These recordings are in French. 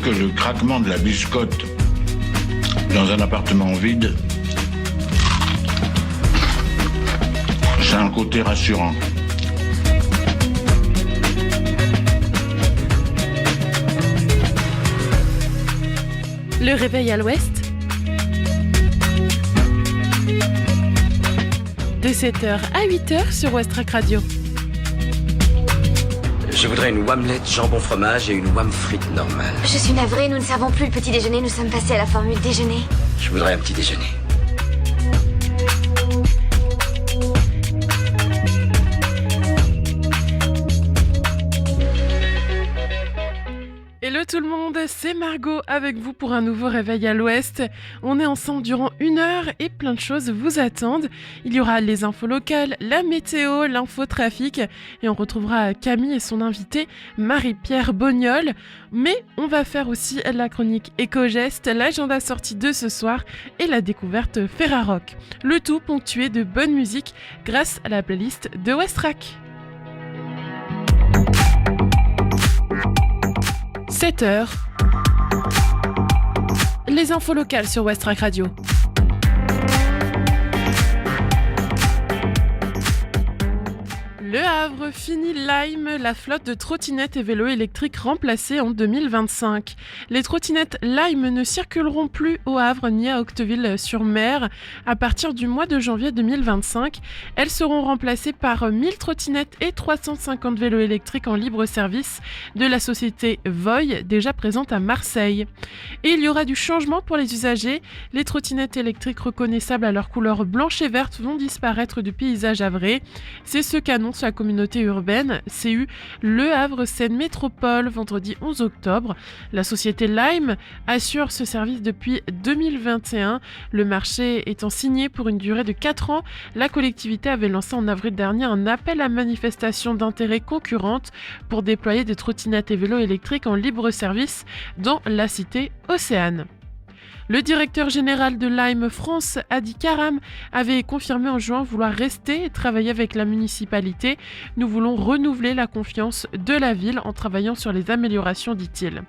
que le craquement de la biscotte dans un appartement vide, c'est un côté rassurant. Le réveil à l'ouest, de 7h à 8h sur Westrack Radio. Je voudrais une omelette jambon fromage et une wham frite normale. Je suis navrée, nous ne servons plus le petit déjeuner, nous sommes passés à la formule déjeuner. Je voudrais un petit déjeuner. Hello tout le monde, c'est Margot avec vous pour un nouveau réveil à l'ouest. On est ensemble durant 1 heure et plein de choses vous attendent. Il y aura les infos locales, la météo, l'infotrafic et on retrouvera Camille et son invité Marie-Pierre Bognol. Mais on va faire aussi la chronique Éco-Geste, l'agenda sortie de ce soir et la découverte Ferrarock. Le tout ponctué de bonne musique grâce à la playlist de Westrack. 7h. Les infos locales sur Westrack Radio. Le Havre finit Lime, la flotte de trottinettes et vélos électriques remplacée en 2025. Les trottinettes Lime ne circuleront plus au Havre ni à Octeville-sur-Mer. À partir du mois de janvier 2025, elles seront remplacées par 1000 trottinettes et 350 vélos électriques en libre service de la société Voy, déjà présente à Marseille. Et il y aura du changement pour les usagers. Les trottinettes électriques reconnaissables à leur couleur blanche et verte vont disparaître du paysage havrais. C'est ce qu'annonce la communauté urbaine CU Le Havre Seine Métropole vendredi 11 octobre. La société Lime assure ce service depuis 2021. Le marché étant signé pour une durée de 4 ans, la collectivité avait lancé en avril dernier un appel à manifestation d'intérêt concurrente pour déployer des trottinettes et vélos électriques en libre service dans la cité Océane. Le directeur général de Lime France, Adi Karam, avait confirmé en juin vouloir rester et travailler avec la municipalité. Nous voulons renouveler la confiance de la ville en travaillant sur les améliorations, dit-il.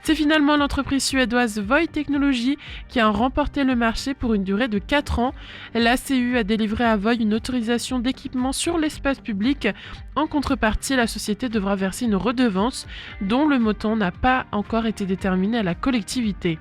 C'est finalement l'entreprise suédoise Voy Technology qui a remporté le marché pour une durée de 4 ans. L'ACU a délivré à Voy une autorisation d'équipement sur l'espace public. En contrepartie, la société devra verser une redevance dont le montant n'a pas encore été déterminé à la collectivité.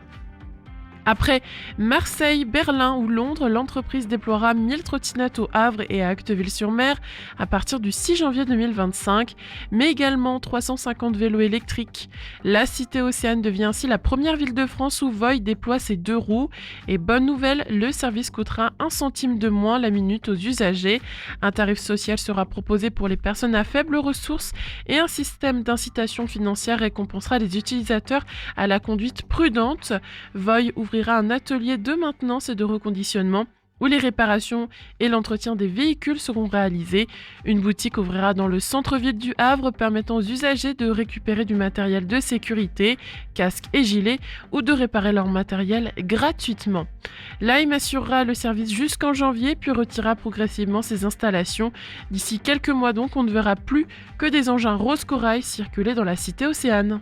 Après Marseille, Berlin ou Londres, l'entreprise déploiera 1000 trottinettes au Havre et à Octeville-sur-Mer à partir du 6 janvier 2025, mais également 350 vélos électriques. La cité Océane devient ainsi la première ville de France où Voy déploie ses 2 roues. Et bonne nouvelle, le service coûtera 1 centime de moins la minute aux usagers. Un tarif social sera proposé pour les personnes à faibles ressources et un système d'incitation financière récompensera les utilisateurs à la conduite prudente. Voy ouvrira un atelier de maintenance et de reconditionnement où les réparations et l'entretien des véhicules seront réalisés. Une boutique ouvrira dans le centre-ville du Havre permettant aux usagers de récupérer du matériel de sécurité, casques et gilets, ou de réparer leur matériel gratuitement. Lime assurera le service jusqu'en janvier puis retirera progressivement ses installations. D'ici quelques mois donc, on ne verra plus que des engins rose corail circuler dans la cité Océane.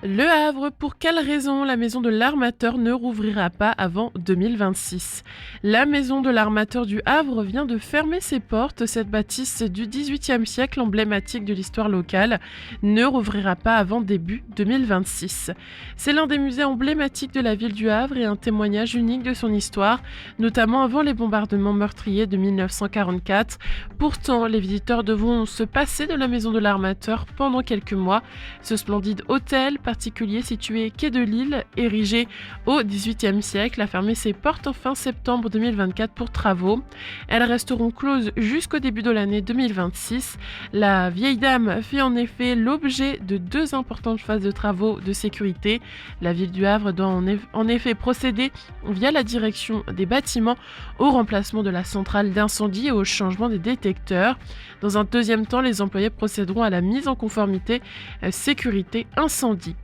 Le Havre, pour quelle raison la maison de l'armateur ne rouvrira pas avant 2026 ? La maison de l'armateur du Havre vient de fermer ses portes. Cette bâtisse du XVIIIe siècle, emblématique de l'histoire locale, ne rouvrira pas avant début 2026. C'est l'un des musées emblématiques de la ville du Havre et un témoignage unique de son histoire, notamment avant les bombardements meurtriers de 1944. Pourtant, les visiteurs devront se passer de la maison de l'armateur pendant quelques mois. Ce splendide hôtel particulier situé quai de Lille, érigé au XVIIIe siècle, a fermé ses portes en fin septembre 2024 pour travaux. Elles resteront closes jusqu'au début de l'année 2026. La vieille dame fait en effet l'objet de 2 importantes phases de travaux de sécurité. La ville du Havre doit en effet procéder via la direction des bâtiments au remplacement de la centrale d'incendie et au changement des détecteurs. Dans un deuxième temps, les employés procéderont à la mise en conformité sécurité incendie.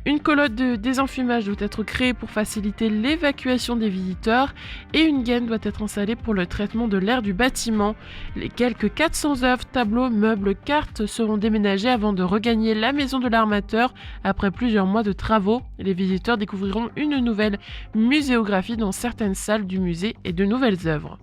Une colonne de désenfumage doit être créée pour faciliter l'évacuation des visiteurs et une gaine doit être installée pour le traitement de l'air du bâtiment. Les quelques 400 œuvres, tableaux, meubles, cartes seront déménagées avant de regagner la maison de l'armateur après plusieurs mois de travaux. Les visiteurs découvriront une nouvelle muséographie dans certaines salles du musée et de nouvelles œuvres.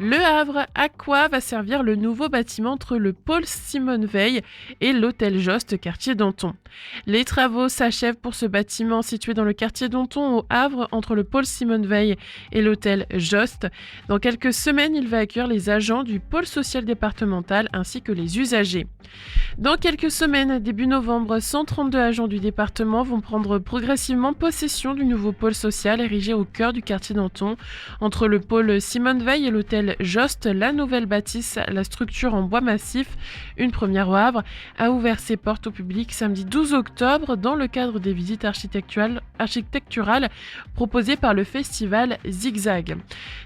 Le Havre, à quoi va servir le nouveau bâtiment entre le pôle Simone Veil et l'hôtel Jost, quartier Danton? Les travaux s'achèvent pour ce bâtiment situé dans le quartier Danton au Havre, entre le pôle Simone Veil et l'hôtel Jost. Dans quelques semaines, il va accueillir les agents du pôle social départemental ainsi que les usagers. Dans quelques semaines, début novembre, 132 agents du département vont prendre progressivement possession du nouveau pôle social érigé au cœur du quartier Danton. Entre le pôle Simone Veil et l'hôtel Jost, la nouvelle bâtisse, la structure en bois massif, une première au Havre, a ouvert ses portes au public samedi 12 octobre dans le cadre des visites architecturales proposées par le festival Zigzag.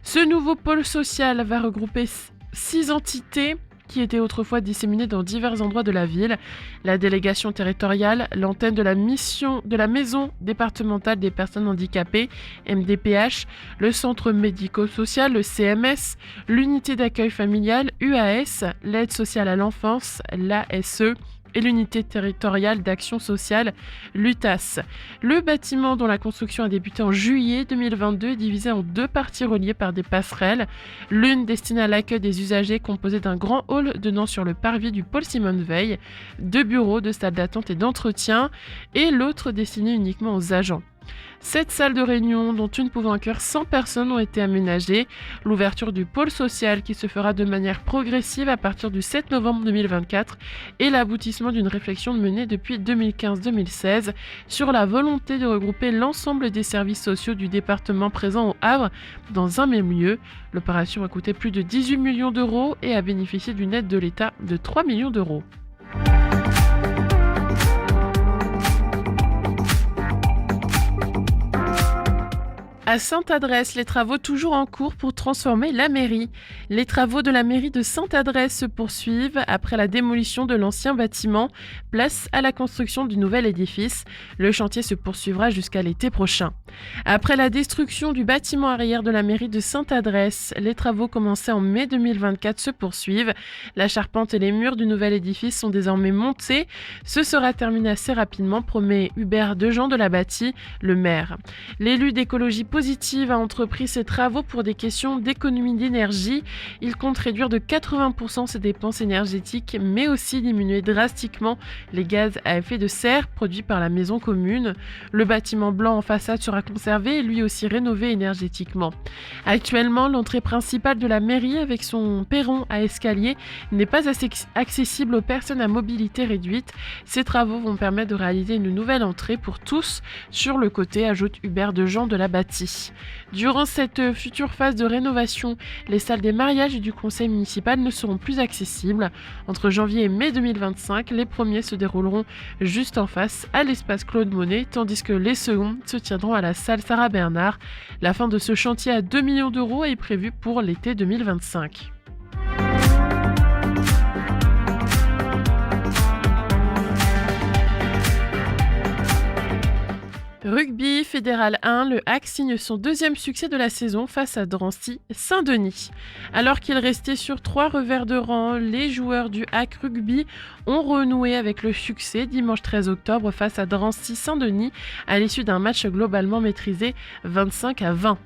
Ce nouveau pôle social va regrouper 6 entités qui étaient autrefois disséminées dans divers endroits de la ville. La délégation territoriale, l'antenne de la maison départementale des personnes handicapées, MDPH, le centre médico-social, le CMS, l'unité d'accueil familial, UAS, l'aide sociale à l'enfance, l'ASE, et l'unité territoriale d'action sociale, l'UTAS. Le bâtiment, dont la construction a débuté en juillet 2022, est divisé en 2 parties reliées par des passerelles. L'une destinée à l'accueil des usagers, composée d'un grand hall donnant sur le parvis du pôle Simone Veil, 2 bureaux, 2 salles d'attente et d'entretien, et l'autre destinée uniquement aux agents. 7 salles de réunion, dont une pouvant accueillir 100 personnes, ont été aménagées. L'ouverture du pôle social, qui se fera de manière progressive à partir du 7 novembre 2024, est l'aboutissement d'une réflexion menée depuis 2015-2016 sur la volonté de regrouper l'ensemble des services sociaux du département présents au Havre dans un même lieu. L'opération a coûté plus de 18 millions d'euros et a bénéficié d'une aide de l'État de 3 millions d'euros. À Sainte-Adresse, les travaux toujours en cours pour transformer la mairie. Les travaux de la mairie de Sainte-Adresse se poursuivent après la démolition de l'ancien bâtiment. Place à la construction du nouvel édifice. Le chantier se poursuivra jusqu'à l'été prochain. Après la destruction du bâtiment arrière de la mairie de Sainte-Adresse, les travaux commencés en mai 2024 se poursuivent. La charpente et les murs du nouvel édifice sont désormais montés. Ce sera terminé assez rapidement, promet Hubert Dejean de la Bâtie, le maire. L'élu d'écologie positive a entrepris ses travaux pour des questions d'économie d'énergie. Il compte réduire de 80% ses dépenses énergétiques, mais aussi diminuer drastiquement les gaz à effet de serre produits par la maison commune. Le bâtiment blanc en façade sera conservé et lui aussi rénové énergétiquement. Actuellement, l'entrée principale de la mairie avec son perron à escalier n'est pas assez accessible aux personnes à mobilité réduite. Ces travaux vont permettre de réaliser une nouvelle entrée pour tous sur le côté, ajoute Hubert Dejean de la Bâtie. Durant cette future phase de rénovation, les salles des mariages et du conseil municipal ne seront plus accessibles. Entre janvier et mai 2025, les premiers se dérouleront juste en face à l'espace Claude Monet, tandis que les seconds se tiendront à la salle Sarah Bernard. La fin de ce chantier à 2 millions d'euros est prévue pour l'été 2025. Rugby Fédéral 1, le HAC signe son 2e succès de la saison face à Drancy Saint-Denis. Alors qu'il restait sur 3 revers de rang, les joueurs du HAC Rugby ont renoué avec le succès dimanche 13 octobre face à Drancy Saint-Denis à l'issue d'un match globalement maîtrisé 25-20.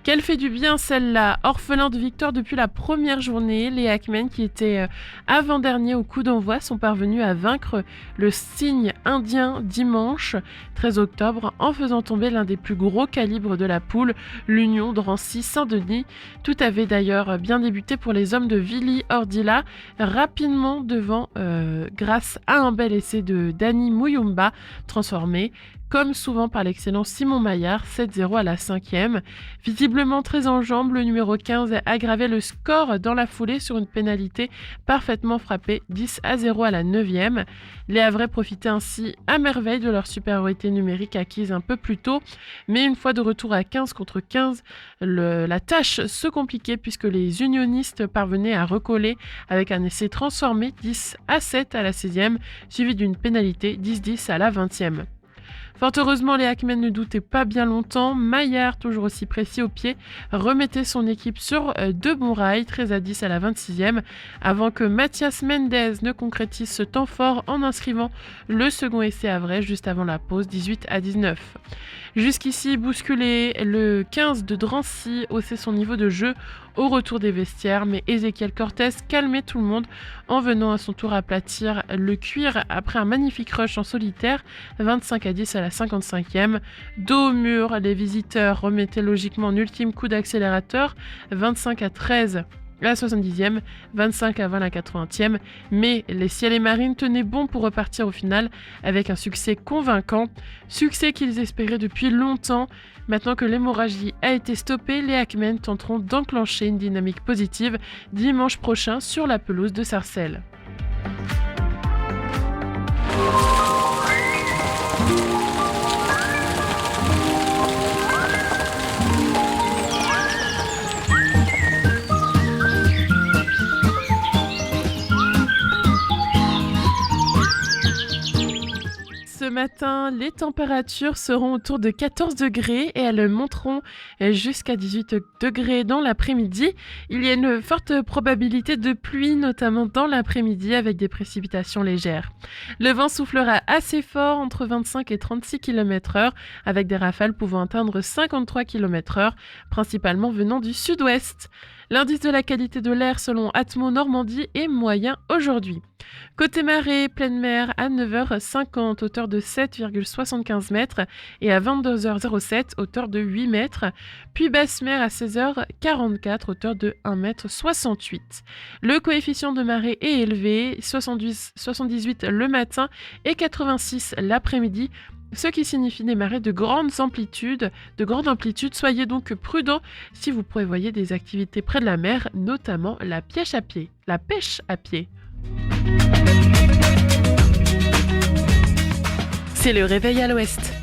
Qu'elle fait du bien celle-là, orphelins de victoire depuis la première journée, les Hackmen qui étaient avant-derniers au coup d'envoi sont parvenus à vaincre le Cygne indien dimanche 13 octobre en faisant tomber l'un des plus gros calibres de la poule, l'Union Drancy-Saint-Denis. Tout avait d'ailleurs bien débuté pour les hommes de Vili Ordila, rapidement devant grâce à un bel essai de Dani Muyumba transformé comme souvent par l'excellent Simon Maillard, 7-0 à la 5e. Visiblement très en jambes, le numéro 15 a aggravé le score dans la foulée sur une pénalité parfaitement frappée, 10-0 à la 9e. Les Havrais profitaient ainsi à merveille de leur supériorité numérique acquise un peu plus tôt, mais une fois de retour à 15 contre 15, la tâche se compliquait puisque les unionistes parvenaient à recoller avec un essai transformé 10-7 à la 16e, suivi d'une pénalité 10-10 à la 20e. Fort heureusement, les Hackmen ne doutaient pas bien longtemps. Maillard, toujours aussi précis au pied, remettait son équipe sur de bons rails, 13-10 à la 26e, avant que Mathias Mendez ne concrétise ce temps fort en inscrivant le second essai havrais juste avant la pause, 18-19. Jusqu'ici, bousculé, le 15 de Drancy haussait son niveau de jeu au retour des vestiaires, mais Ezequiel Cortés calmait tout le monde en venant à son tour aplatir le cuir après un magnifique rush en solitaire, 25-10 à la 55e. Dos au mur, les visiteurs remettaient logiquement un ultime coup d'accélérateur, 25-13 la 70e, 25-20 la 80e, mais les Ciel et Marines tenaient bon pour repartir au final avec un succès convaincant, succès qu'ils espéraient depuis longtemps. Maintenant que l'hémorragie a été stoppée, les Hackmen tenteront d'enclencher une dynamique positive dimanche prochain sur la pelouse de Sarcelles. Ce matin, les températures seront autour de 14 degrés et elles monteront jusqu'à 18 degrés dans l'après-midi. Il y a une forte probabilité de pluie, notamment dans l'après-midi, avec des précipitations légères. Le vent soufflera assez fort, entre 25 et 36 km/h, avec des rafales pouvant atteindre 53 km/h, principalement venant du sud-ouest. L'indice de la qualité de l'air selon Atmo Normandie est moyen aujourd'hui. Côté marée, pleine mer à 9h50, hauteur de 7,75 mètres et à 22h07, hauteur de 8 mètres. Puis basse mer à 16h44, hauteur de 1,68 m. Le coefficient de marée est élevé, 78 le matin et 86 l'après-midi, ce qui signifie des marées de grande amplitude. Soyez donc prudents si vous prévoyez des activités près de la mer, notamment la pêche à pied. C'est le réveil à l'ouest.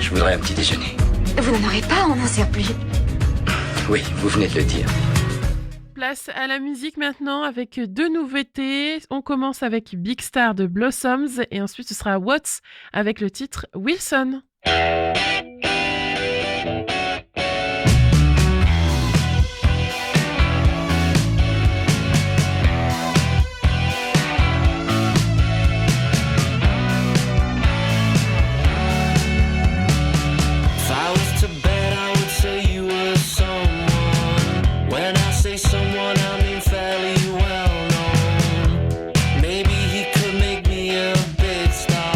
Je voudrais un petit déjeuner. Vous n'en aurez pas en un surplus. Oui, vous venez de le dire. Place à la musique maintenant avec deux nouveautés. On commence avec Big Star de Blossoms et ensuite ce sera Watts avec le titre Wilson. Maybe he could make me a big star.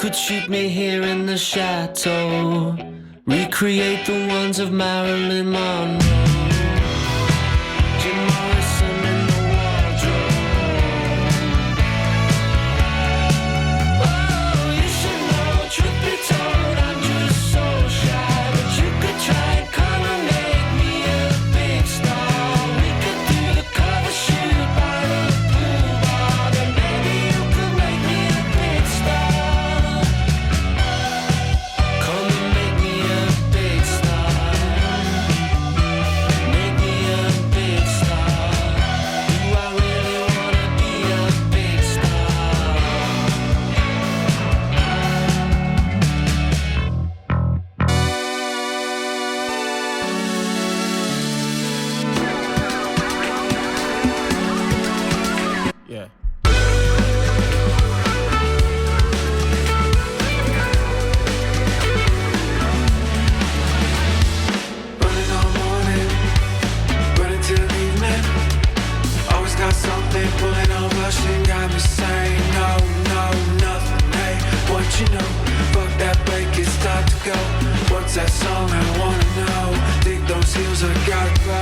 could shoot me here in the chateau, recreate the ones of Marilyn Monroe. Jim Morrison in the wardrobe. Oh, you should know, truth be told, I'm just so shy. But you could try and come and make me a big star. We could do the cover shoot by the pool bar. Then maybe you could make me a big star. Come and make me a big star. Make me a big star. Do I really wanna be a big star? Yeah. Running all morning, running till evening. Always got something pulling on, rushing, got me saying no, no, nothing. Hey, what you know? Fuck that break, it's time to go. What's that song? I wanna know. Dig those heels, I gotta go.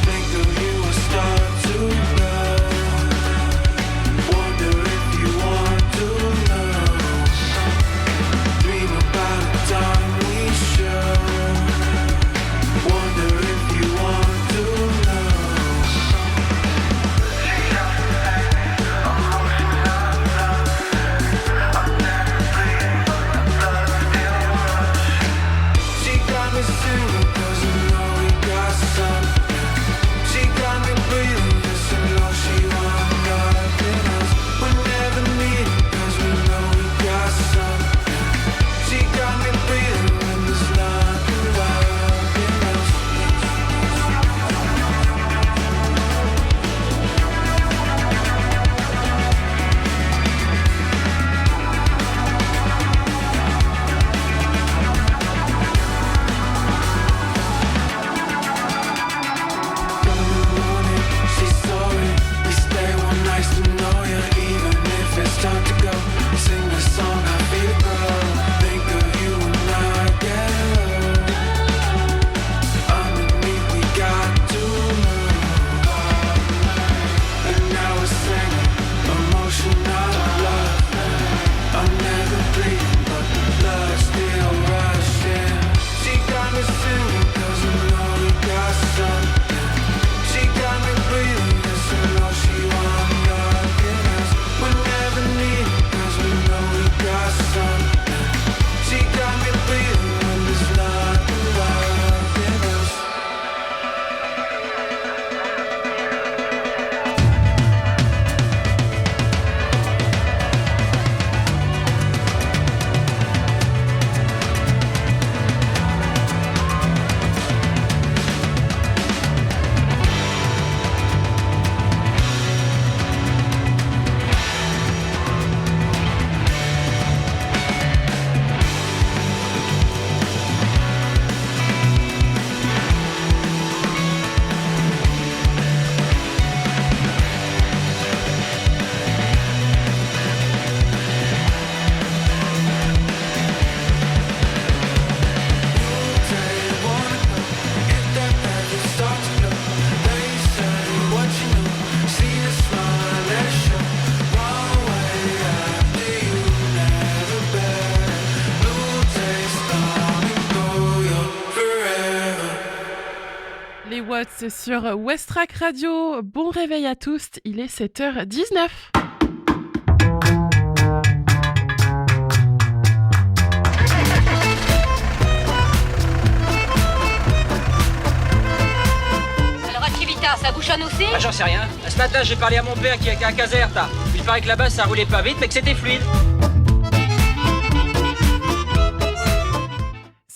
Think of you, I start to know. Wonder if you want to know. Dream about a time we show. Wonder if you want to know. She got me singing 'cause I know we got something. She got me breathing, yes, I know she want nothing else. We never need it 'cause we know we got something. She got me breathing when there's nothing else. She's sorry, we stay one night to know you. Even if it's time to go, sing the song, I feel it grow. Think of you when I get low. Underneath we got to know. And now we're singing emotional love. I'm never bleeding, but the blood's still rushing. She got me singing 'cause I know we got something. She got me breathing, yes, I know she want nothing else. We never need it 'cause we know we got something. She got me breathing when there's nothing else. Les Watts sur Westrack Radio. Bon réveil à tous, il est 7h19. Alors à Civita, ça bouchonne aussi? Ah, j'en sais rien. Ce matin, j'ai parlé à mon père qui est à Caserta. Il paraît que là-bas, ça roulait pas vite, mais que c'était fluide.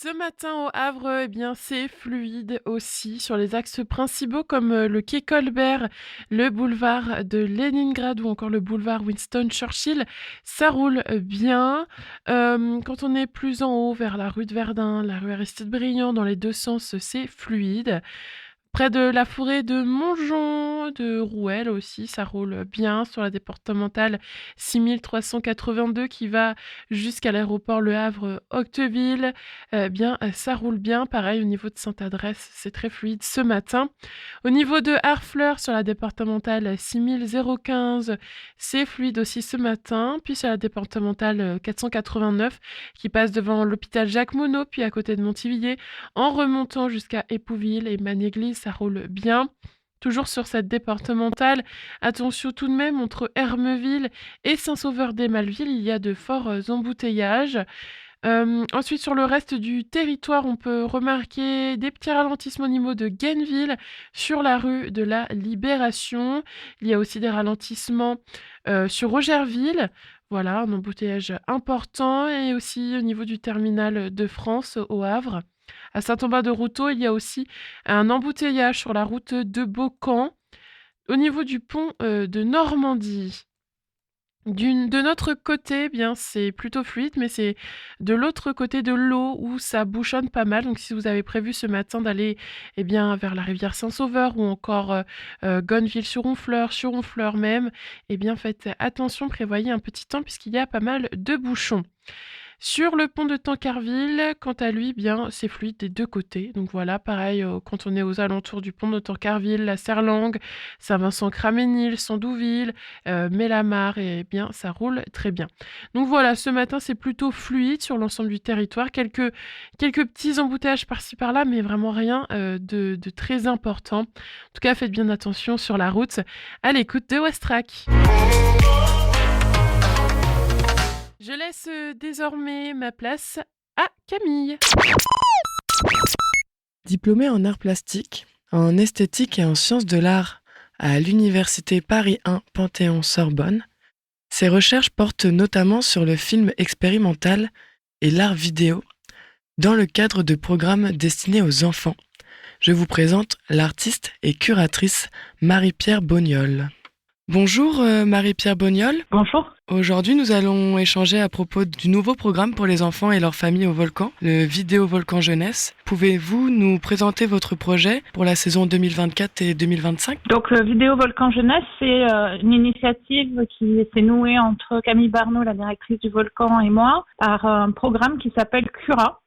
Ce matin au Havre, eh bien, c'est fluide aussi sur les axes principaux comme le quai Colbert, le boulevard de Leningrad ou encore le boulevard Winston Churchill. Ça roule bien. Quand on est plus en haut vers la rue de Verdun, la rue Aristide Briand, dans les deux sens, c'est fluide. Près de la forêt de Montjon, de Rouelle aussi, ça roule bien sur la départementale 6382 qui va jusqu'à l'aéroport Le Havre-Octeville. Ça roule bien. Pareil, au niveau de Sainte-Adresse, c'est très fluide ce matin. Au niveau de Harfleur, sur la départementale 6015, c'est fluide aussi ce matin. Puis sur la départementale 489 qui passe devant l'hôpital Jacques Monod, puis à côté de Montivilliers, en remontant jusqu'à Épouville et Manéglise, ça roule bien. Toujours sur cette départementale, attention tout de même, entre Hermeville et Saint-Sauveur-des-Malvilles, il y a de forts embouteillages. Ensuite, sur le reste du territoire, on peut remarquer des petits ralentissements au niveau de Guenneville, sur la rue de la Libération. Il y a aussi des ralentissements sur Rogerville. Voilà, un embouteillage important. Et aussi au niveau du terminal de France au Havre. À Saint-Aubin-de-Routot, il y a aussi un embouteillage sur la route de Beaucamp. Au niveau du pont de Normandie, de notre côté, c'est plutôt fluide, mais c'est de l'autre côté de l'eau où ça bouchonne pas mal. Donc, si vous avez prévu ce matin d'aller vers la rivière Saint-Sauveur ou encore Gonneville-sur-Honfleur, sur Honfleur même, faites attention, prévoyez un petit temps puisqu'il y a pas mal de bouchons. Sur le pont de Tancarville, quant à lui, c'est fluide des deux côtés. Donc voilà, pareil, quand on est aux alentours du pont de Tancarville, la Serlangue, Saint-Vincent-Craménil, Sandouville, Mélamar, ça roule très bien. Donc voilà, ce matin, c'est plutôt fluide sur l'ensemble du territoire. Quelques petits embouteillages par-ci par-là, mais vraiment rien de très important. En tout cas, faites bien attention sur la route à l'écoute de Westrack. Je laisse désormais ma place à Camille. Diplômée en arts plastiques, en esthétique et en sciences de l'art à l'Université Paris 1 Panthéon-Sorbonne, ses recherches portent notamment sur le film expérimental et l'art vidéo dans le cadre de programmes destinés aux enfants. Je vous présente l'artiste et curatrice Marie-Pierre Bognol. Bonjour Marie-Pierre Bognol. Bonjour. Aujourd'hui, nous allons échanger à propos du nouveau programme pour les enfants et leurs familles au Volcan, le Vidéo Volcan Jeunesse. Pouvez-vous nous présenter votre projet pour la saison 2024 et 2025 ? Donc le Vidéo Volcan Jeunesse, c'est une initiative qui s'est nouée entre Camille Barneau, la directrice du Volcan, et moi, par un programme qui s'appelle Cura.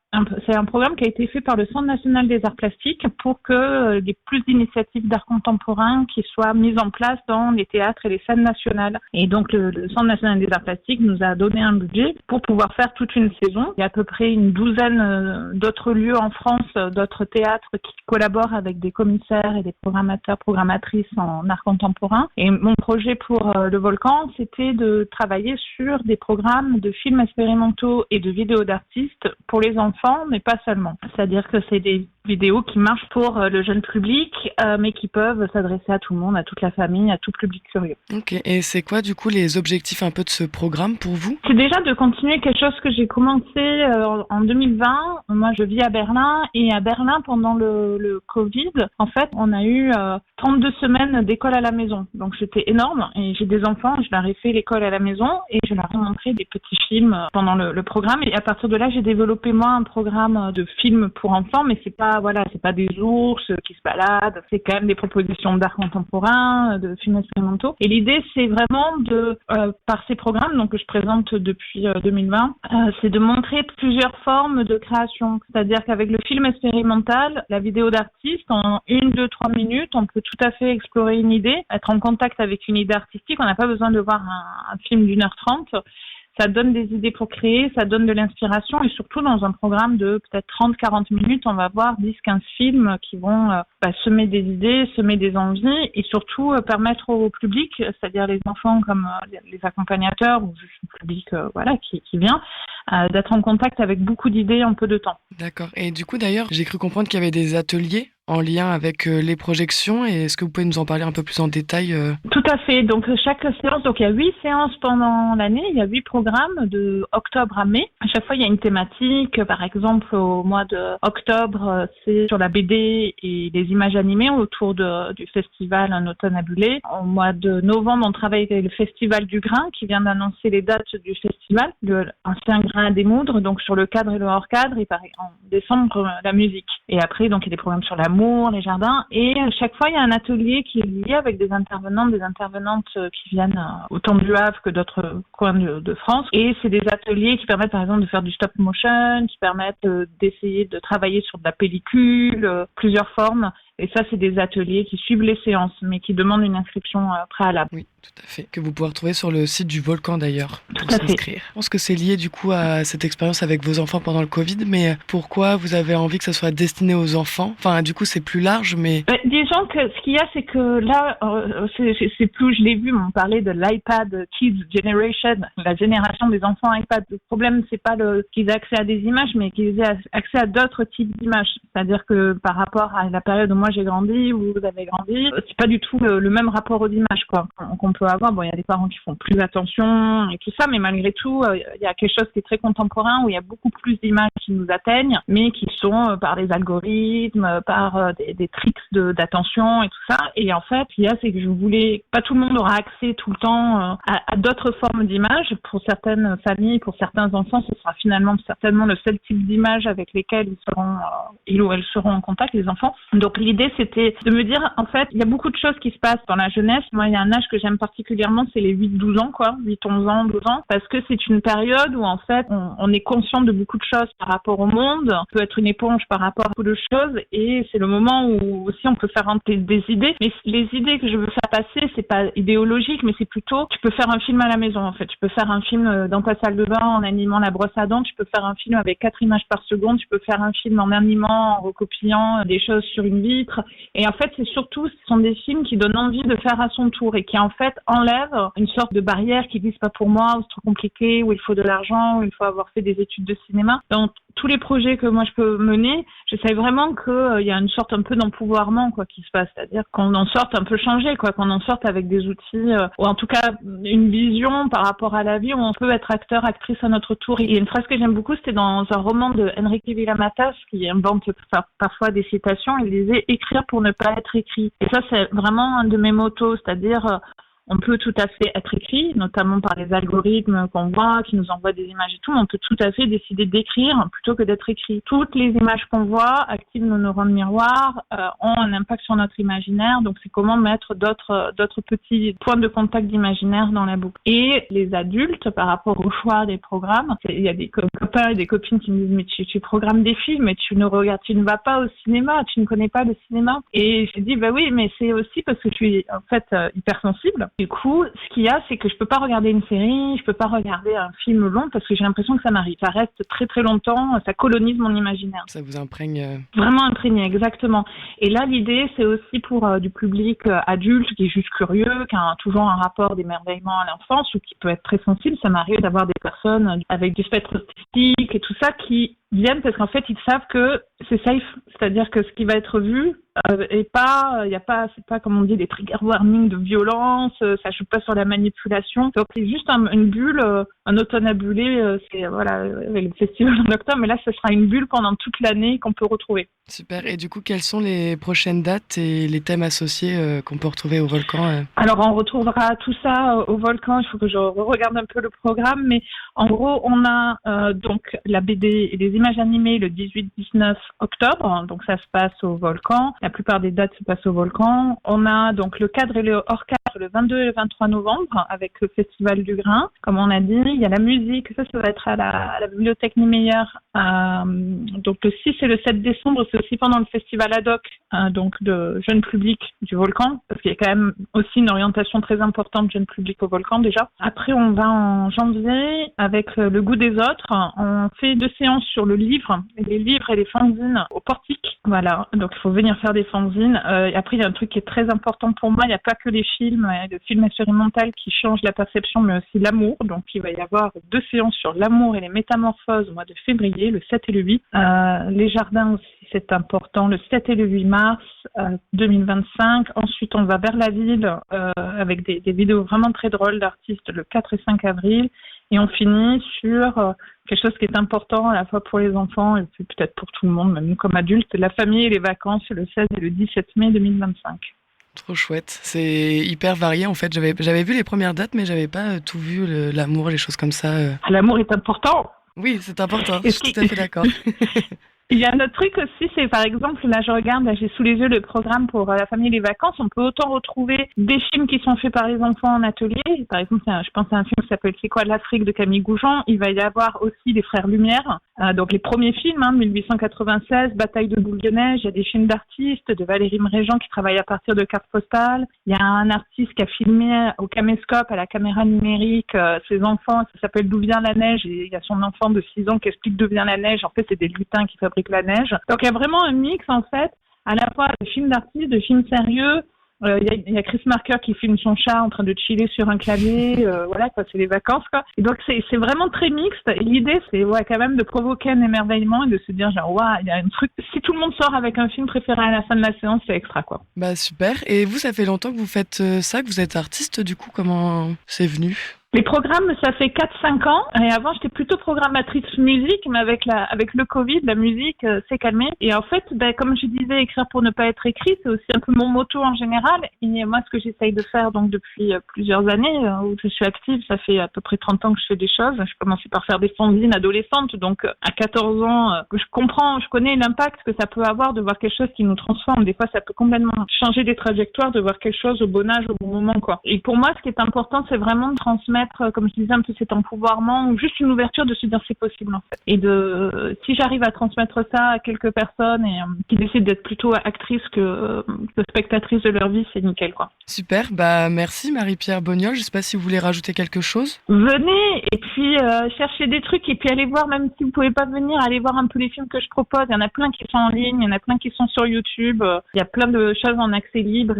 C'est un programme qui a été fait par le Centre national des arts plastiques pour que des plus d'initiatives d'art contemporain qui soient mises en place dans les théâtres et les scènes nationales. Et donc le Centre national des arts plastiques nous a donné un budget pour pouvoir faire toute une saison. Il y a à peu près une douzaine d'autres lieux en France, d'autres théâtres qui collaborent avec des commissaires et des programmateurs, programmatrices en art contemporain. Et mon projet pour le Volcan, c'était de travailler sur des programmes de films expérimentaux et de vidéos d'artistes pour les enfants, mais pas seulement. C'est-à-dire que c'est des vidéos qui marchent pour le jeune public, mais qui peuvent s'adresser à tout le monde, à toute la famille, à tout public curieux. Ok, et c'est quoi du coup les objectifs un peu de ce programme pour vous ? C'est déjà de continuer quelque chose que j'ai commencé en 2020. Moi, je vis à Berlin, et à Berlin, pendant le Covid, en fait, on a eu 32 semaines d'école à la maison. Donc c'était énorme, et j'ai des enfants, je leur ai fait l'école à la maison, et je leur ai montré des petits films pendant le programme, et à partir de là, j'ai développé moi un programme de films pour enfants, mais c'est pas des ours qui se baladent, c'est quand même des propositions d'art contemporain, de films expérimentaux. Et l'idée, c'est vraiment par ces programmes, donc que je présente depuis 2020, c'est de montrer plusieurs formes de création. C'est-à-dire qu'avec le film expérimental, la vidéo d'artiste, en 1, 2, 3 minutes, on peut tout à fait explorer une idée, être en contact avec une idée artistique. On n'a pas besoin de voir un film d'1h30. Ça donne des idées pour créer, ça donne de l'inspiration, et surtout dans un programme de peut-être 30-40 minutes, on va voir 10-15 films qui vont semer des idées, semer des envies, et surtout permettre au public, c'est-à-dire les enfants comme les accompagnateurs ou juste le public qui vient, d'être en contact avec beaucoup d'idées en peu de temps. D'accord. Et du coup d'ailleurs, j'ai cru comprendre qu'il y avait des ateliers en lien avec les projections, et est-ce que vous pouvez nous en parler un peu plus en détail Tout à fait. Donc chaque séance, il y a 8 séances pendant l'année, il y a 8 programmes de octobre à mai. À chaque fois, il y a une thématique. Par exemple, au mois de octobre, c'est sur la BD et les images animées autour du festival Un automne abulé. Au mois de novembre, on travaille avec le festival du grain qui vient d'annoncer les dates du festival, l'ancien grain à démoudre, donc sur le cadre et le hors cadre, et en décembre, la musique. Et après, donc il y a des programmes sur la l'amour, les jardins. Et chaque fois, il y a un atelier qui est lié avec des intervenantes qui viennent autant du Havre que d'autres coins de France. Et c'est des ateliers qui permettent, par exemple, de faire du stop motion, qui permettent d'essayer de travailler sur de la pellicule, plusieurs formes. Et ça, c'est des ateliers qui suivent les séances, mais qui demandent une inscription préalable. Oui, tout à fait. Que vous pouvez retrouver sur le site du Volcan d'ailleurs, pour Tout à fait. s'inscrire. Je pense que c'est lié du coup à cette expérience avec vos enfants pendant le Covid, mais pourquoi vous avez envie que ça soit destiné aux enfants ? Enfin, du coup, c'est plus large, mais... Disons que ce qu'il y a, c'est que là, c'est plus, je l'ai vu, on parlait de l'iPad Kids Generation, la génération des enfants iPad. Le problème, c'est pas qu'ils aient accès à des images, mais qu'ils aient accès à d'autres types d'images. C'est-à-dire que par rapport à la période où moi j'ai grandi, où vous avez grandi, c'est pas du tout le même rapport aux images, quoi, qu'on peut avoir. Bon, il y a des parents qui font plus attention et tout ça, mais malgré tout, il y a quelque chose qui est très contemporain, où il y a beaucoup plus d'images qui nous atteignent, mais qui sont par des algorithmes, par des tricks d'attention et tout ça. Et en fait, ce qu'il y a, c'est que je voulais, pas tout le monde aura accès tout le temps à d'autres formes d'images. Pour certaines familles, pour certains enfants, ce sera finalement certainement le seul type d'image avec lesquelles ils ou elles seront en contact, les enfants. Donc l'idée, c'était de me dire, en fait, il y a beaucoup de choses qui se passent dans la jeunesse. Moi, il y a un âge que j'aime particulièrement, c'est les 8-12 ans, quoi, 8-11 ans, 12 ans, parce que c'est une période où, en fait, on est conscient de beaucoup de choses par rapport au monde, on peut être une éponge par rapport à beaucoup de choses, et c'est le moment où aussi on peut faire rentrer des idées. Mais les idées que je veux faire passer, c'est pas idéologique, mais c'est plutôt, tu peux faire un film à la maison, en fait. Tu peux faire un film dans ta salle de bain en animant la brosse à dents, tu peux faire un film avec 4 images par seconde, tu peux faire un film en animant, en recopiant des choses sur une vitre. Et en fait, ce sont des films qui donnent envie de faire à son tour et qui en fait enlèvent une sorte de barrière qui disent pas pour moi, ou c'est trop compliqué, où il faut de l'argent, où il faut avoir fait des études de cinéma. Donc tous les projets que moi je peux mener, j'essaie vraiment qu'il y a une sorte un peu d'empouvoirment, quoi, qui se passe, c'est-à-dire qu'on en sorte un peu changé, quoi, qu'on en sorte avec des outils ou en tout cas une vision par rapport à la vie où on peut être acteur, actrice à notre tour. Et il y a une phrase que j'aime beaucoup, c'était dans un roman de Enrique Villamatas qui invente parfois des citations. Il disait écrire pour ne pas être écrit. Et ça, c'est vraiment un de mes mottos, c'est-à-dire on peut tout à fait être écrit, notamment par les algorithmes qu'on voit, qui nous envoient des images et tout, mais on peut tout à fait décider d'écrire plutôt que d'être écrit. Toutes les images qu'on voit activent nos neurones miroirs, ont un impact sur notre imaginaire, donc c'est comment mettre d'autres petits points de contact d'imaginaire dans la boucle. Et les adultes, par rapport au choix des programmes, il y a des copains et des copines qui me disent mais tu programmes des films, mais tu ne vas pas au cinéma, tu ne connais pas le cinéma. Et j'ai dit bah oui, mais c'est aussi parce que je suis en fait hypersensible. Du coup, ce qu'il y a, c'est que je peux pas regarder une série, je peux pas regarder un film long parce que j'ai l'impression que ça m'arrive. Ça reste très très longtemps, ça colonise mon imaginaire. Ça vous imprègne... Vraiment imprégné, exactement. Et là, l'idée, c'est aussi pour du public adulte qui est juste curieux, qui a toujours un rapport d'émerveillement à l'enfance ou qui peut être très sensible. Ça m'arrive d'avoir des personnes avec du spectre autistique et tout ça qui viennent parce qu'en fait, ils savent que c'est safe. C'est-à-dire que ce qui va être vu est pas, c'est pas comme on dit des trigger warnings de violence, ça joue pas sur la manipulation. Donc c'est juste une bulle, un automne à buller, c'est voilà, avec le festival en octobre, mais là ce sera une bulle pendant toute l'année qu'on peut retrouver. Super. Et du coup, quelles sont les prochaines dates et les thèmes associés qu'on peut retrouver au Volcan Alors on retrouvera tout ça au Volcan, il faut que je regarde un peu le programme, mais en gros on a donc la BD et les images animées le 18-19 octobre, donc ça se passe au Volcan. La plupart des dates se passent au Volcan. On a donc le cadre et le hors-cadre le 22 et le 23 novembre avec le Festival du Grain. Comme on a dit, il y a la musique, ça va être à la Bibliothèque Niemeyer. Donc le 6 et le 7 décembre, c'est aussi pendant le Festival ad hoc donc de jeune public du Volcan, parce qu'il y a quand même aussi une orientation très importante de jeune public au Volcan déjà. Après, on va en janvier avec le goût des autres. On fait 2 séances sur le livre, les livres et les fanzines au Portique. Voilà, donc il faut venir faire des fanzines. Et après, il y a un truc qui est très important pour moi, il n'y a pas que les films, le film expérimental qui change la perception, mais aussi l'amour. Donc il va y avoir 2 séances sur l'amour et les métamorphoses au mois de février, le 7 et le 8. Les jardins aussi, c'est important, le 7 et le 8 mars 2025. Ensuite, on va vers la ville avec des vidéos vraiment très drôles d'artistes le 4 et 5 avril. Et on finit sur quelque chose qui est important à la fois pour les enfants et puis peut-être pour tout le monde, même comme adultes, la famille et les vacances le 16 et le 17 mai 2025. Trop chouette, c'est hyper varié en fait. J'avais vu les premières dates, mais j'avais pas tout vu, l'amour, les choses comme ça. L'amour est important. Oui, c'est important, je suis tout à fait d'accord. Il y a un autre truc aussi, c'est par exemple, là je regarde, là j'ai sous les yeux le programme pour la famille et les vacances. On peut autant retrouver des films qui sont faits par les enfants en atelier. Par exemple, je pense à un film qui s'appelle C'est quoi l'Afrique de Camille Goujon. Il va y avoir aussi les Frères Lumière, donc les premiers films, 1896, Bataille de Boule de Neige. Il y a des films d'artistes, de Valérie Mréjean qui travaille à partir de cartes postales. Il y a un artiste qui a filmé au caméscope, à la caméra numérique, ses enfants. Ça s'appelle D'où vient la neige. Et il y a son enfant de 6 ans qui explique d'où vient la neige. En fait, c'est des lutins qui fabriquent la neige. Donc il y a vraiment un mix en fait, à la fois de films d'artistes, de films sérieux. Il y a Chris Marker qui filme son chat en train de chiller sur un clavier. Voilà quoi, c'est les vacances quoi. Et donc c'est vraiment très mixte. Et l'idée c'est quand même de provoquer un émerveillement et de se dire genre waouh, il y a un truc. Si tout le monde sort avec un film préféré à la fin de la séance, c'est extra quoi. Bah super. Et vous, ça fait longtemps que vous faites ça, que vous êtes artiste du coup, comment c'est venu ? Les programmes, ça fait 4-5 ans. Et avant, j'étais plutôt programmatrice musique, mais avec le Covid, la musique s'est calmée. Et en fait, comme je disais, écrire pour ne pas être écrit, c'est aussi un peu mon motto en général. Et moi, ce que j'essaye de faire donc depuis plusieurs années, où je suis active, ça fait à peu près 30 ans que je fais des choses. Je commençais par faire des fanzines adolescentes. Donc, à 14 ans, je connais l'impact que ça peut avoir de voir quelque chose qui nous transforme. Des fois, ça peut complètement changer des trajectoires, de voir quelque chose au bon âge, au bon moment, quoi. Et pour moi, ce qui est important, c'est vraiment de transmettre, comme je disais, un peu cet empouvoirment ou juste une ouverture de se dire c'est possible en fait. Et si j'arrive à transmettre ça à quelques personnes et qui décident d'être plutôt actrices que spectatrices de leur vie, c'est nickel quoi. Super, bah merci Marie-Pierre Bognol. Je sais pas si vous voulez rajouter quelque chose. Venez et puis cherchez des trucs et puis allez voir, même si vous pouvez pas venir, allez voir un peu les films que je propose. Il y en a plein qui sont en ligne, il y en a plein qui sont sur YouTube. Il y a plein de choses en accès libre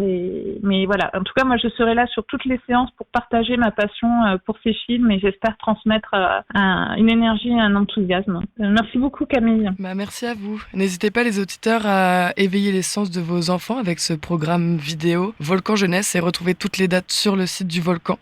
mais voilà. En tout cas, moi je serai là sur toutes les séances pour partager ma passion pour ces films et j'espère transmettre une énergie et un enthousiasme. Merci beaucoup Camille. Bah, merci à vous. N'hésitez pas les auditeurs à éveiller les sens de vos enfants avec ce programme vidéo Volcan Jeunesse et retrouver toutes les dates sur le site du Volcan.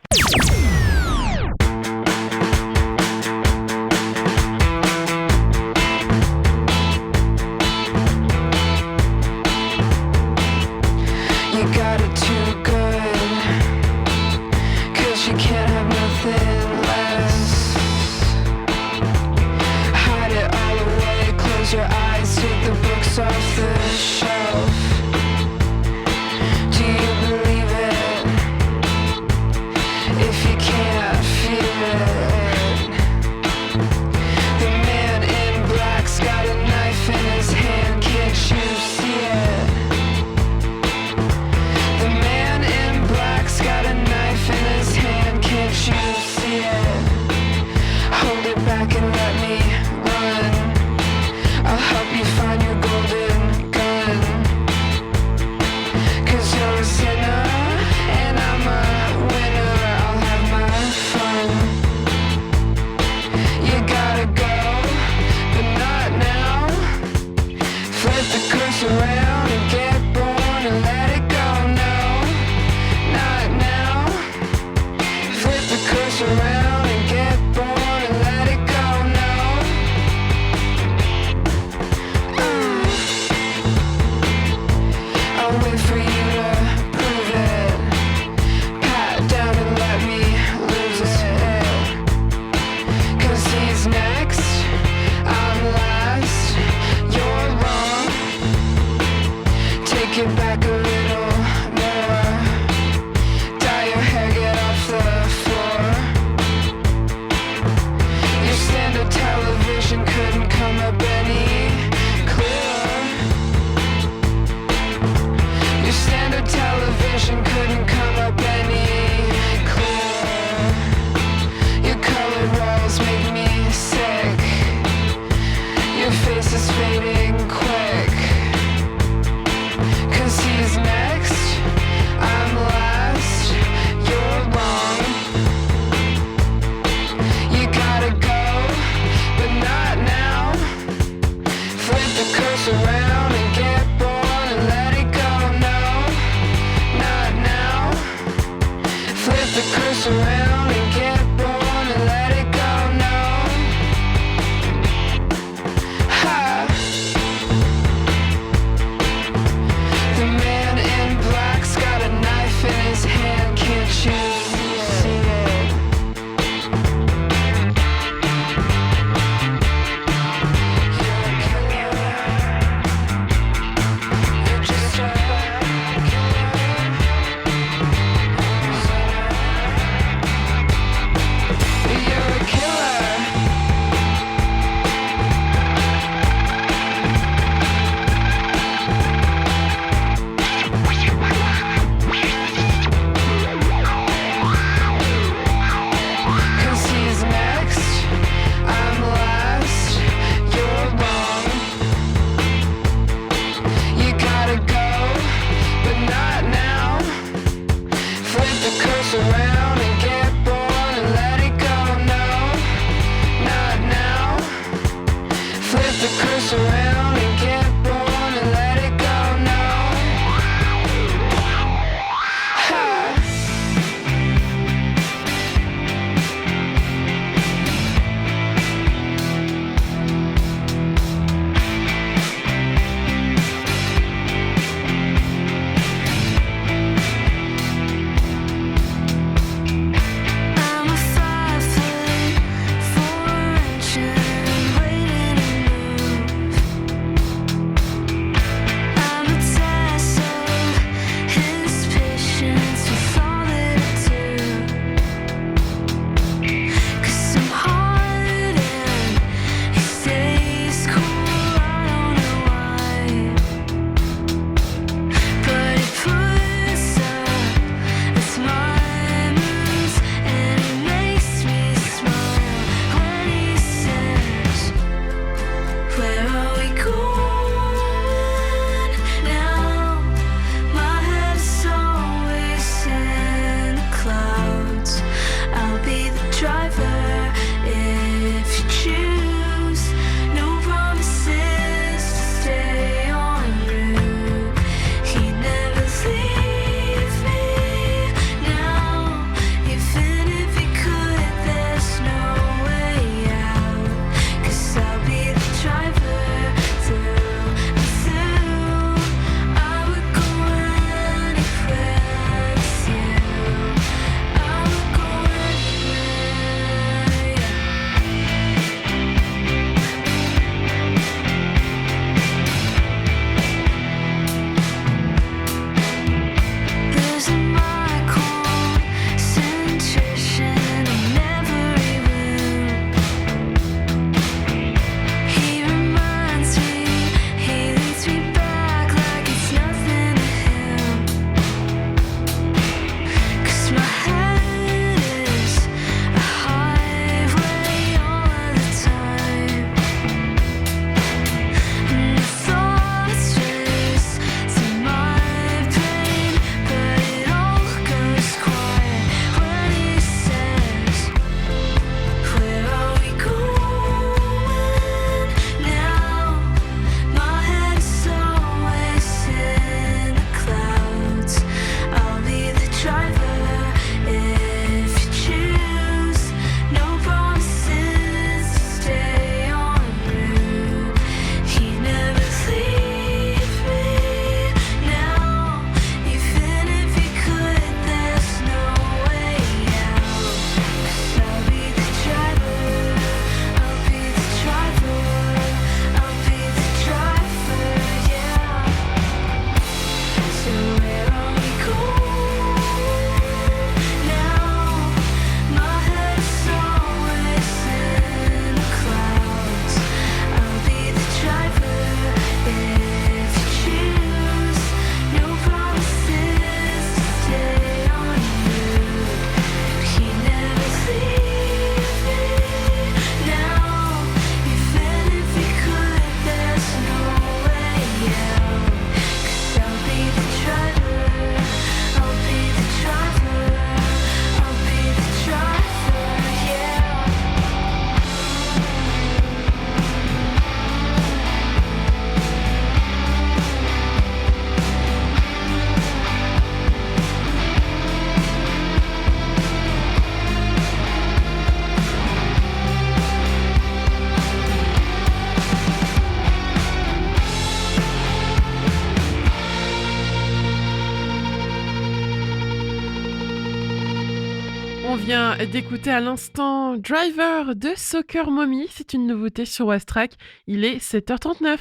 On vient d'écouter à l'instant Driver de Soccer Mommy. C'est une nouveauté sur Wastrack. Il est 7h39.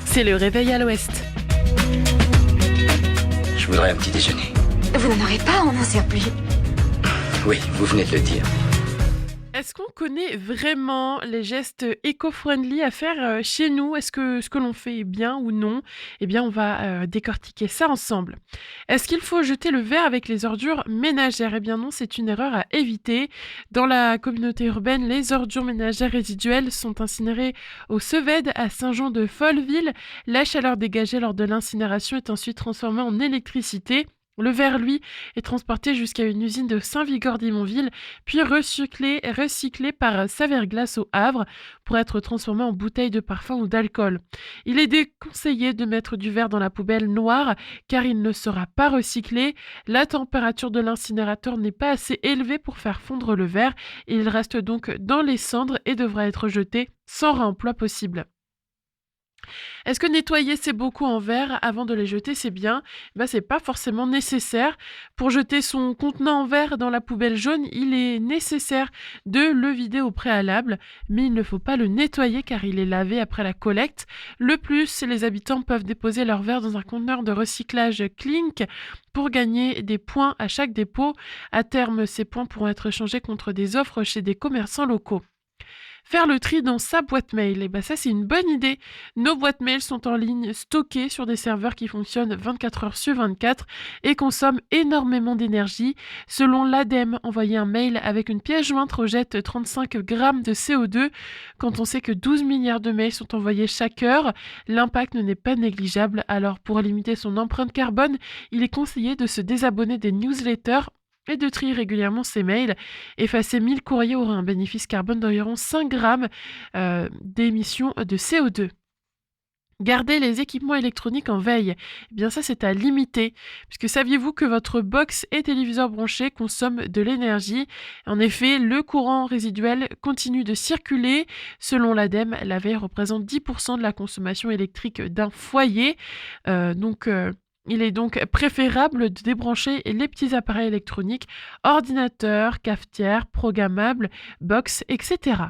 C'est le réveil à l'ouest. Je voudrais un petit déjeuner. Vous n'en aurez pas, on n'en sert plus. Oui, vous venez de le dire. Est-ce qu'on connaît vraiment les gestes éco-friendly à faire chez nous? Est-ce que ce que l'on fait est bien ou non? Eh bien, on va décortiquer ça ensemble. Est-ce qu'il faut jeter le verre avec les ordures ménagères? Eh bien non, c'est une erreur à éviter. Dans la communauté urbaine, les ordures ménagères résiduelles sont incinérées au Sevède à Saint-Jean-de-Folleville. La chaleur dégagée lors de l'incinération est ensuite transformée en électricité. Le verre, lui, est transporté jusqu'à une usine de Saint-Vigor-d'Imonville, puis recyclé par Saverglace au Havre pour être transformé en bouteille de parfum ou d'alcool. Il est déconseillé de mettre du verre dans la poubelle noire car il ne sera pas recyclé. La température de l'incinérateur n'est pas assez élevée pour faire fondre le verre. Il reste donc dans les cendres et devra être jeté sans réemploi possible. Est-ce que nettoyer ses bocaux en verre avant de les jeter, c'est bien? C'est pas forcément nécessaire. Pour jeter son contenant en verre dans la poubelle jaune, il est nécessaire de le vider au préalable, mais il ne faut pas le nettoyer car il est lavé après la collecte. Le plus, les habitants peuvent déposer leur verre dans un conteneur de recyclage Clink pour gagner des points à chaque dépôt. À terme, ces points pourront être échangés contre des offres chez des commerçants locaux. Faire le tri dans sa boîte mail, ça c'est une bonne idée. Nos boîtes mail sont en ligne, stockées sur des serveurs qui fonctionnent 24 heures sur 24 et consomment énormément d'énergie. Selon l'ADEME, envoyer un mail avec une pièce jointe rejette 35 grammes de CO2. Quand on sait que 12 milliards de mails sont envoyés chaque heure, l'impact n'est pas négligeable. Alors pour limiter son empreinte carbone, il est conseillé de se désabonner des newsletters et de trier régulièrement ses mails. Effacer 1000 courriers aura un bénéfice carbone d'environ 5 grammes d'émissions de CO2. Garder les équipements électroniques en veille, ça c'est à limiter, puisque saviez-vous que votre box et téléviseur branché consomment de l'énergie? En effet, le courant résiduel continue de circuler. Selon l'ADEME, la veille représente 10% de la consommation électrique d'un foyer. Il est donc préférable de débrancher les petits appareils électroniques, ordinateurs, cafetières, programmables, box, etc.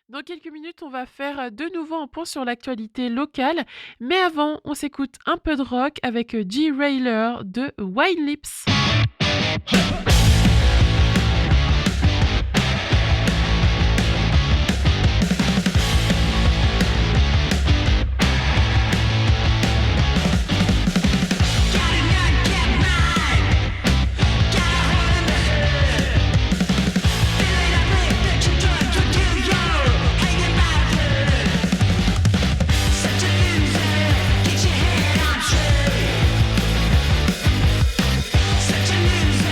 Dans quelques minutes, on va faire de nouveau un point sur l'actualité locale. Mais avant, on s'écoute un peu de rock avec G-Railer de Wine Lips. Such a loser.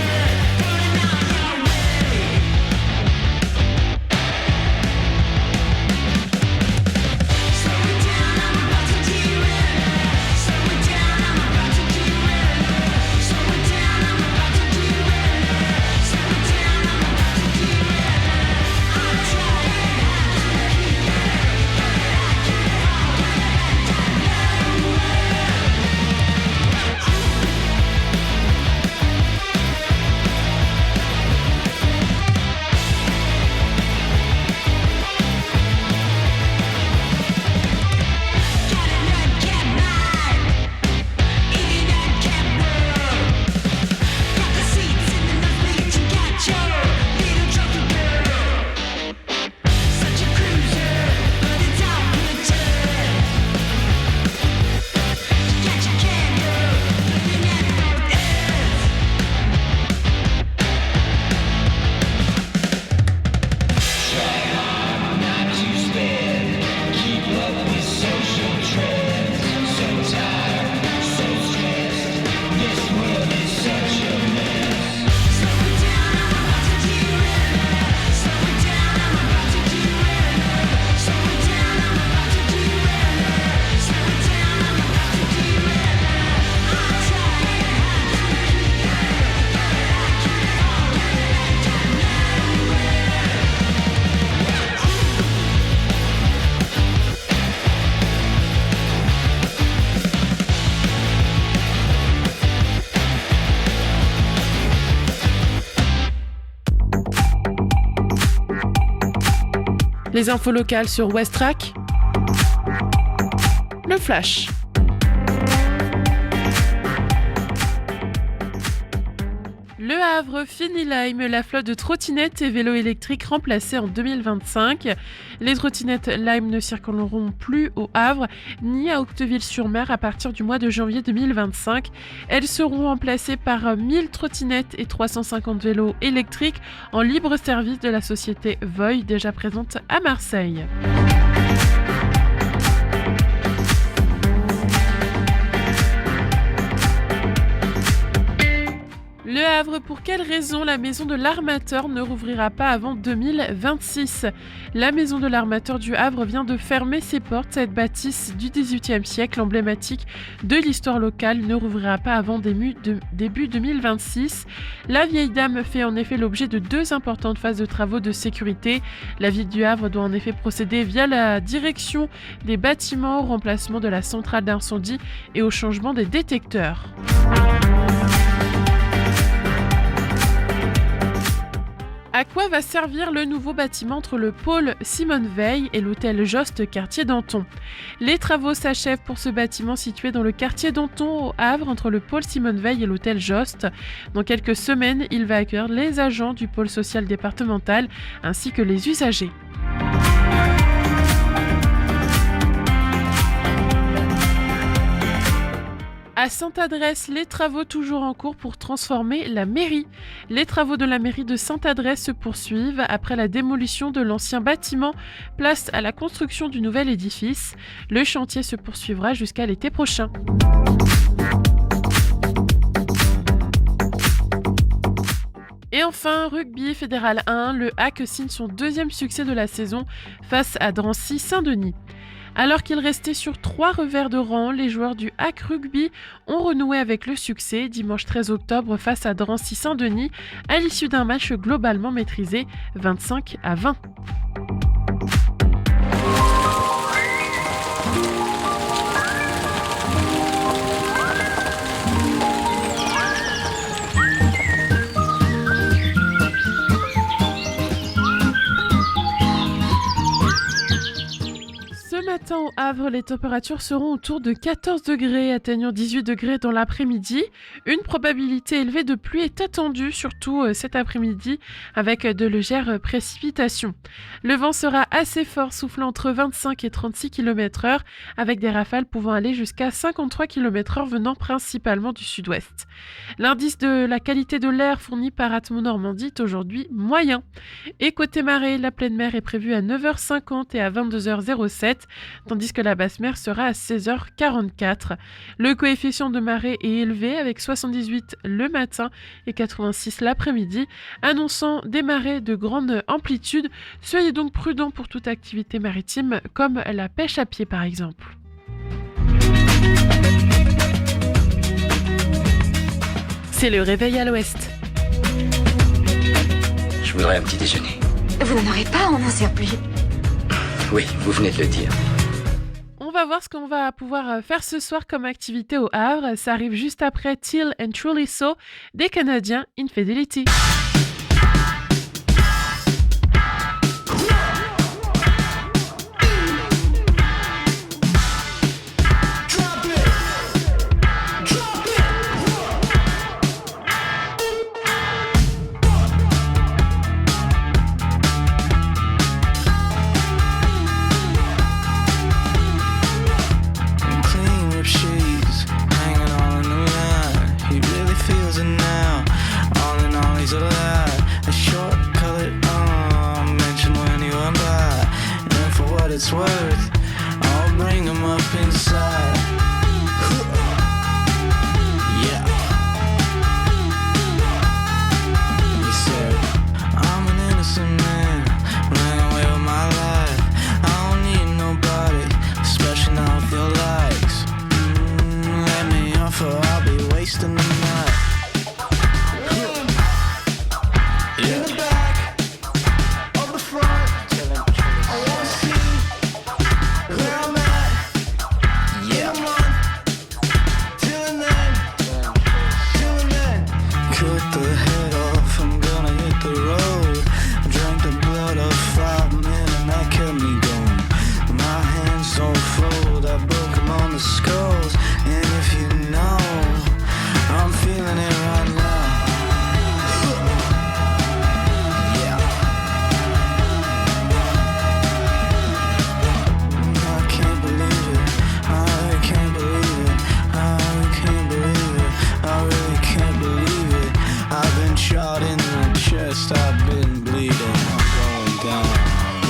Les infos locales sur Westrack. Le Flash. Le Havre, fini Lime, la flotte de trottinettes et vélos électriques remplacée en 2025. Les trottinettes Lime ne circuleront plus au Havre ni à Octeville-sur-Mer à partir du mois de janvier 2025. Elles seront remplacées par 1000 trottinettes et 350 vélos électriques en libre service de la société Voy, déjà présente à Marseille. Le Havre, pour quelle raison la maison de l'Armateur ne rouvrira pas avant 2026 ? La maison de l'Armateur du Havre vient de fermer ses portes. Cette bâtisse du XVIIIe siècle, emblématique de l'histoire locale, ne rouvrira pas avant début 2026. La vieille dame fait en effet l'objet de 2 importantes phases de travaux de sécurité. La ville du Havre doit en effet procéder via la direction des bâtiments au remplacement de la centrale d'incendie et au changement des détecteurs. À quoi va servir le nouveau bâtiment entre le pôle Simone Veil et l'hôtel Jost quartier Danton ? Les travaux s'achèvent pour ce bâtiment situé dans le quartier Danton au Havre entre le pôle Simone Veil et l'hôtel Jost. Dans quelques semaines, il va accueillir les agents du pôle social départemental ainsi que les usagers. À Sainte-Adresse, les travaux toujours en cours pour transformer la mairie. Les travaux de la mairie de Sainte-Adresse se poursuivent après la démolition de l'ancien bâtiment, place à la construction du nouvel édifice. Le chantier se poursuivra jusqu'à l'été prochain. Et enfin, rugby fédéral 1, le HAC signe son 2e succès de la saison face à Drancy-Saint-Denis. Alors qu'ils restaient sur 3 revers de rang, les joueurs du HAC Rugby ont renoué avec le succès dimanche 13 octobre face à Drancy-Saint-Denis à l'issue d'un match globalement maîtrisé 25-20. Ce matin au Havre, les températures seront autour de 14 degrés, atteignant 18 degrés dans l'après-midi. Une probabilité élevée de pluie est attendue, surtout cet après-midi, avec de légères précipitations. Le vent sera assez fort, soufflant entre 25 et 36 km/h, avec des rafales pouvant aller jusqu'à 53 km/h venant principalement du sud-ouest. L'indice de la qualité de l'air fourni par Atmo Normandie est aujourd'hui moyen. Et côté marée, la pleine mer est prévue à 9h50 et à 22h07, tandis que la basse mer sera à 16h44. Le coefficient de marée est élevé avec 78 le matin et 86 l'après-midi, annonçant des marées de grande amplitude. Soyez donc prudents pour toute activité maritime comme la pêche à pied par exemple. C'est le réveil à l'ouest. Je voudrais un petit déjeuner. Vous n'en aurez pas, on n'en sert plus. Oui, vous venez de le dire. On va voir ce qu'on va pouvoir faire ce soir comme activité au Havre. Ça arrive juste après Till and Truly So des Canadiens Infidelity. Feels it now. All in all, he's alive. the skulls. And if you know, I'm feeling it right now. Yeah. I can't believe it. I really can't believe it. I really can't believe it. I really can't believe it. I've been shot in the chest. I've been bleeding. I'm going down.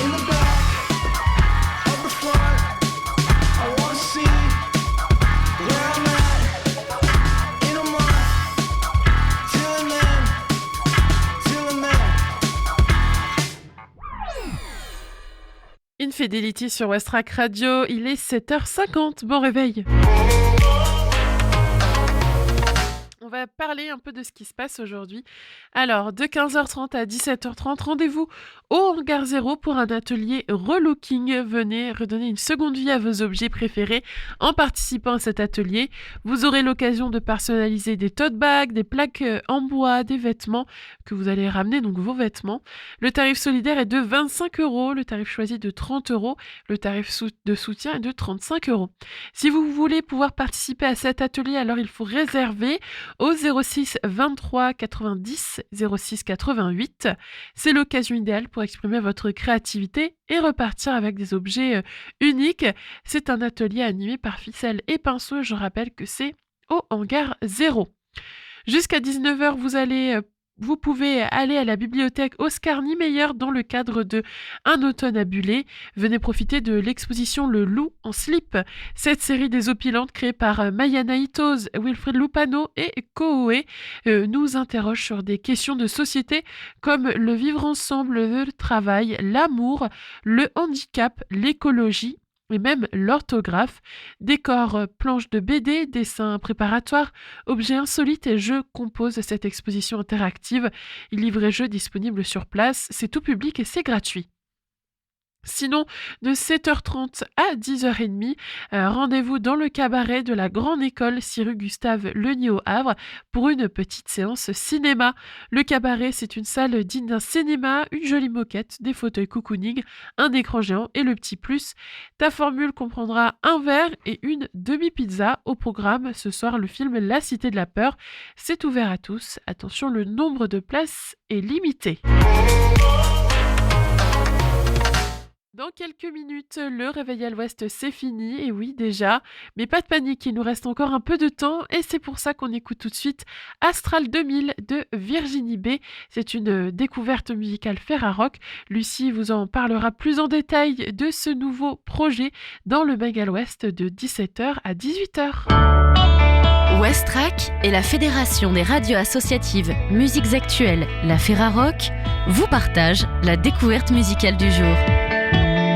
In the back of the front, I wanna see where I'm at in a month. Till then, till then. Infidelity sur Westrack Radio, il est 7h50, bon réveil. On va parler un peu de ce qui se passe aujourd'hui. Alors, de 15h30 à 17h30, rendez-vous au Hangar 0 pour un atelier relooking. Venez redonner une seconde vie à vos objets préférés. En participant à cet atelier, vous aurez l'occasion de personnaliser des tote bags, des plaques en bois, des vêtements que vous allez ramener, donc vos vêtements. Le tarif solidaire est de 25 €, le tarif choisi de 30 €, le tarif de soutien est de 35 €. Si vous voulez pouvoir participer à cet atelier, alors il faut réserver au 06 23 90 06 88. C'est l'occasion idéale pour exprimer votre créativité et repartir avec des objets uniques. C'est un atelier animé par Ficelle et Pinceau. Je rappelle que c'est au Hangar 0. Jusqu'à 19h, vous pouvez aller à la bibliothèque Oscar Niemeyer dans le cadre de Un automne à Buller. Venez profiter de l'exposition Le Loup en slip. Cette série désopilantes créée par Mayana Itoz, Wilfried Lupano et Kohoe nous interroge sur des questions de société comme le vivre ensemble, le travail, l'amour, le handicap, l'écologie et même l'orthographe. Décors, planches de BD, dessins préparatoires, objets insolites et jeux composent cette exposition interactive. Livre et jeux disponibles sur place, c'est tout public et c'est gratuit. Sinon, de 7h30 à 10h30, rendez-vous dans le cabaret de la Grande École, 6 rue Gustave Lenier au Havre, pour une petite séance cinéma. Le cabaret, c'est une salle digne d'un cinéma, une jolie moquette, des fauteuils cocooning, un écran géant et le petit plus. Ta formule comprendra un verre et une demi-pizza. Au programme, ce soir, le film La Cité de la Peur. C'est ouvert à tous. Attention, le nombre de places est limité. Dans quelques minutes, le réveil à l'ouest, c'est fini, et oui déjà, mais pas de panique, il nous reste encore un peu de temps, et c'est pour ça qu'on écoute tout de suite Astral 2000 de Virginie B. C'est une découverte musicale Ferrarock. Lucie vous en parlera plus en détail de ce nouveau projet dans le Mag à l'ouest de 17h à 18h. Westrack et la Fédération des radios associatives Musiques Actuelles, la Ferrarock, vous partagent la découverte musicale du jour. Andersen.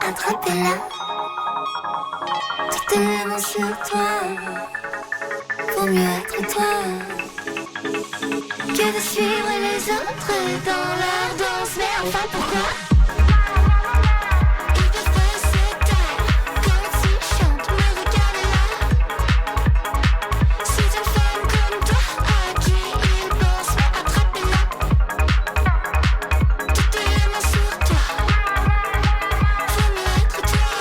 attrapez-la. Tout est mains sur toi, pour mieux être toi. Que de suivre les autres dans leur danse, mais enfin pourquoi? Ils peuvent pas se taire, quand ils chantent, mais regardez-la. C'est une femme comme toi à qui ils pensent, mais attrapez-la. Toutes les mains sur toi, faut mieux être toi.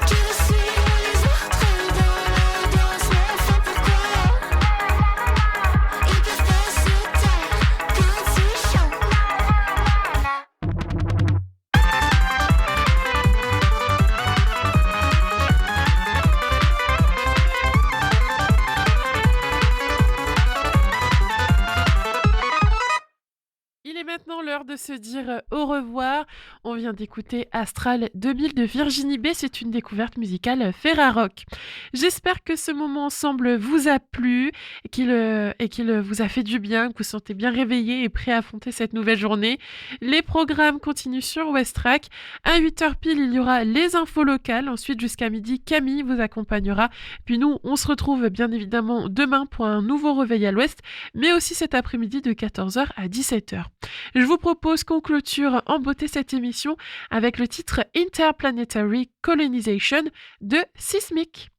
Qui veut suivre les autres dans leur danse, mais enfin pourquoi? Ils peuvent pas se taire quand ils chantent. Il est maintenant l'heure de se dire au revoir. On vient d'écouter Astral 2000 de Virginie B. C'est une découverte musicale Ferrarock. J'espère que ce moment ensemble vous a plu et qu'il vous a fait du bien, que vous vous sentez bien réveillé et prêt à affronter cette nouvelle journée. Les programmes continuent sur Westrack. À 8h pile, il y aura les infos locales. Ensuite, jusqu'à midi, Camille vous accompagnera. Puis nous, on se retrouve bien évidemment demain pour un nouveau réveil à l'Ouest, mais aussi cet après-midi de 14h à 17h. Je vous propose qu'on clôture en beauté cette émission avec le titre Interplanetary Colonization de Sismic.